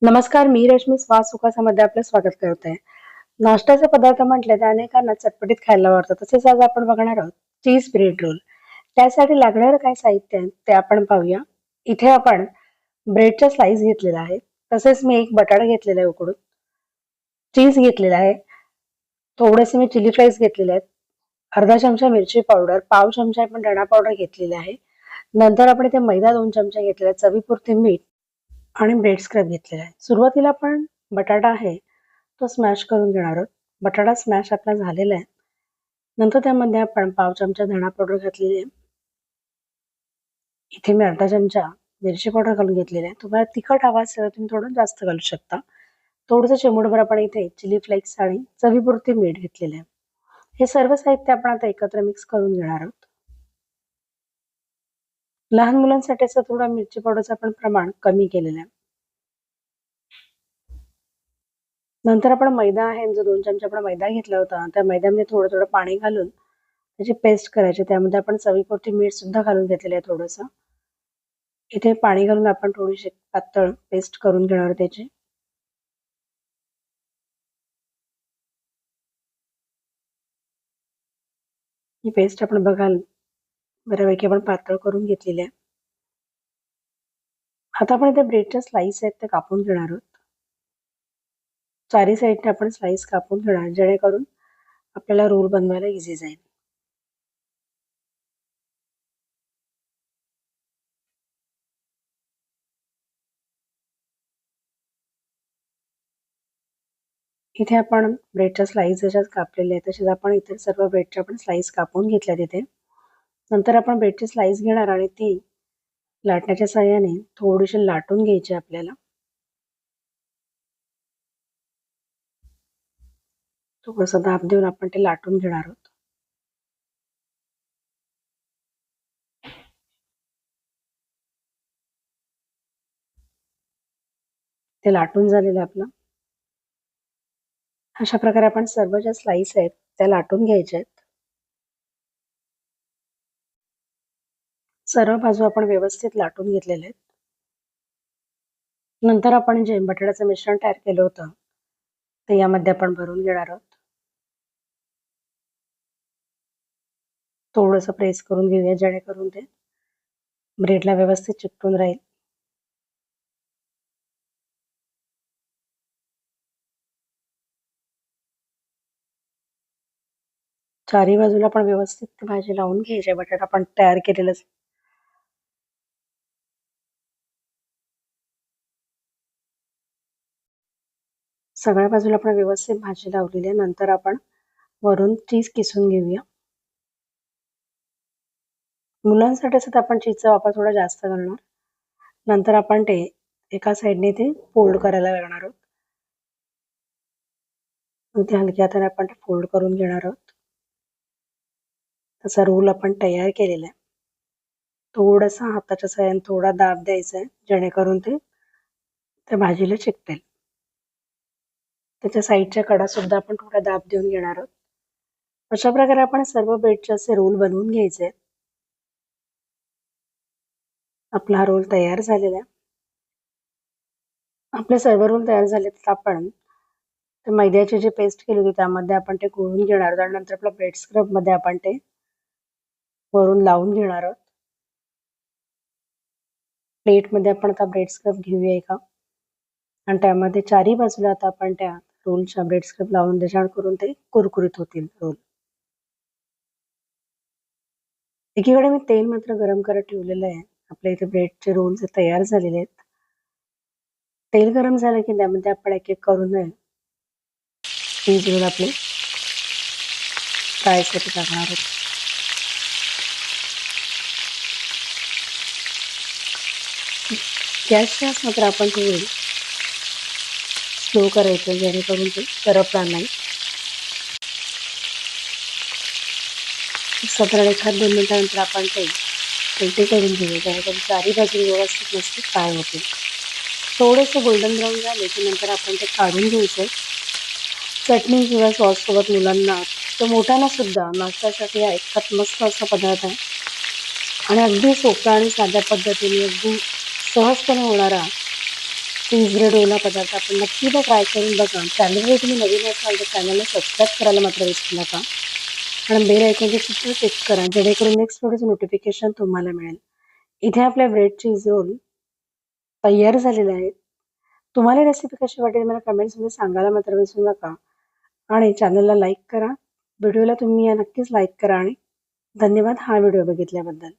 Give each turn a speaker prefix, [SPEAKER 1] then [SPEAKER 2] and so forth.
[SPEAKER 1] नमस्कार, मी रश्मी स्वास सुखासामध्ये आपलं स्वागत करत आहे. नाश्त्याचे पदार्थ म्हटले तर अनेकांना चटपटीत खायला आवडतं. तसेच आज आपण बघणार आहोत चीज ब्रेड रोल. त्यासाठी लागणारं काय साहित्य आहे ते आपण पाहूया. इथे आपण ब्रेडच्या स्लाइस घेतलेला आहे. तसेच मी एक बटाटा घेतलेला आहे उकडून. चीज घेतलेला आहे. थोडेसे मी चिली फ्लेक्स घेतलेले आहेत. अर्धा चमचा मिरची पावडर, पाव चमचा आपण धणा पावडर घेतलेले आहे. नंतर आपण इथे मैदा 2 चमचे घेतलेला आहे, चवीपुरते मीठ आणि ब्रेड स्क्रब घेतलेला आहे. सुरुवातीला आपण बटाटा आहे तो स्मॅश करून घेणार आहोत. बटाटा स्मॅश आपला झालेला आहे. नंतर त्यामध्ये आपण पाव चमचा धणा पावडर घातलेली आहे. इथे मी अर्धा चमचा मिरची पावडर घालून घेतलेली आहे. तुम्हाला तिखट हवा असेल तर तुम्ही थोडं जास्त घालू शकता. थोडंसं चिमूटभर आपण इथे चिली फ्लेक्स आणि चवीपुरते मीठ घेतलेले आहे. हे सर्व साहित्य आपण आता एकत्र मिक्स करून घेणार आहोत. लहान मुलांसाठी असं थोडं मिरची पावडरचं आपण प्रमाण कमी केलेलं आहे. नंतर आपण मैदा आहे जो 2 चमचे आपण मैदा घेतला होता त्या मैद्यामध्ये थोडं थोडं पाणी घालून त्याची पेस्ट करायची. त्यामध्ये आपण चवीपुरती मीठ सुद्धा घालून घेतलेलं आहे थोडंसं. इथे पाणी घालून आपण थोडीशी पातळ पेस्ट करून घेणार त्याची. ही पेस्ट आपण बघाल बऱ्यापैकी आपण पातळ करून घेतलेली आहे. आता आपण इथे ब्रेडच्या स्लाइस आहेत ते कापून घेणार आहोत. चारी साईडने आपण स्लाइस कापून घेणार जेणेकरून आपल्याला रोल बनवायला इझी जाईल. इथे आपण ब्रेडच्या स्लाइस जशाच कापलेल्या आहेत तसेच आपण इथे सर्व ब्रेडच्या आपण स्लाइस कापून घेतल्या तिथे. नंतर आपण ब्रेडची स्लाइस घेणार आणि ती लाटण्याच्या साहाय्याने थोडीशी लाटून घ्यायची आपल्याला. थोडंसं दाब देऊन आपण ते लाटून घेणार आहोत. ते लाटून झालेलं आपलं. अशा प्रकारे आपण सर्व ज्या स्लाइस आहेत त्या लाटून घ्यायच्या आहेत. सर्व बाजू आपण व्यवस्थित लाटून घेतलेले आहेत. नंतर आपण जे बटाट्याचं मिश्रण तयार केलं होतं ते यामध्ये आपण भरून घेणार आहोत. थोडंसं प्रेस करून घेऊया जेणेकरून ते ब्रेडला व्यवस्थित चिकटून राहील. चारी बाजूला आपण व्यवस्थित भाजी लावून घ्यायची. बटाटा आपण तयार केलेलं सगळ्या बाजूला आपण व्यवस्थित भाजी लावलेली आहे. नंतर आपण वरून चीज किसून घेऊया. मुलांसाठी असं आपण चीजचा वापर थोडा जास्त करणार. नंतर आपण ते एका साईडने ते फोल्ड करायला लागणार आहोत. अगदी हलक्या हाताने आपण ते फोल्ड करून घेणार आहोत. तसा रोल आपण तयार केलेला आहे. थोडासा हाताच्या साहाय्याने थोडा दाब द्यायचा आहे जेणेकरून ते त्या भाजीला चिकटेल. त्याच्या साईडच्या कडा सुद्धा आपण थोडा दाब देऊन घेणार आहोत. अशा प्रकारे आपण सर्व ब्रेडचे असे रोल बनवून घ्यायचे. आपला हा रोल तयार झालेला आहे. आपले सर्व रोल तयार झाले तर आपण मैद्याची जी पेस्ट केली होती त्यामध्ये आपण ते घोळून घेणार आहोत आणि नंतर आपल्या ब्रेड स्क्रब मध्ये आपण ते वरून लावून घेणार आहोत. प्लेटमध्ये आपण आता ब्रेड स्क्रब घेऊया एका आणि त्यामध्ये चारी बाजूला आता आपण त्या रोलच्या ब्रेड स्क्रब लावून करून ते कुरकुरीत होतील रोल. एकीकडे मी तेल मात्र गरम करत ठेवलेलं आहे. आपल्या इथे ब्रेडचे रोल्स तयार झालेले आहेत. तेल गरम झालं की त्यामध्ये आपण एक एक करून चीज रोल आपले फ्रायसाठी टाकणार आहोत. गॅसच्या मात्र आपण थोडी स्लो करायचं जेणेकरून ते करपणार नाही. साधारण 1-2 मिनिटानंतर आपण ते उलटे करून घेऊया जेणेकरून चारी बाजू व्यवस्थित मस्त फ्राय होतील. थोडेसे गोल्डन ब्राऊन झाले की नंतर आपण ते काढून घ्यायचं. चटणी किंवा सॉससोबत मुलांना तर मोठ्यांना सुद्धा नाश्त्यासाठी हा इतका मस्त असा पदार्थ आहे आणि अगदी सोप्या आणि साध्या पद्धतीने अगदी सहजपणे होणारा चीज ब्रेड रोल हा पदार्थ आपण नक्की ट्राय करून बघा. चॅनलवर तुम्ही नवीन असाल तर चॅनलला सबस्क्राईब करायला मात्र विसरू नका आणि बेल आयकॉनची सुद्धा क्लिक करा, जेणेकरून नेक्स्ट व्हिडिओचं नोटिफिकेशन तुम्हाला मिळेल. इथे आपल्या ब्रेड चीज रोल तयार झालेले आहेत. तुम्हाला रेसिपी कशी वाटेल मला कमेंट्समध्ये सांगायला मात्र विसरू नका आणि चॅनलला लाईक करा. व्हिडिओला तुम्ही नक्कीच लाईक करा आणि धन्यवाद हा व्हिडिओ बघितल्याबद्दल.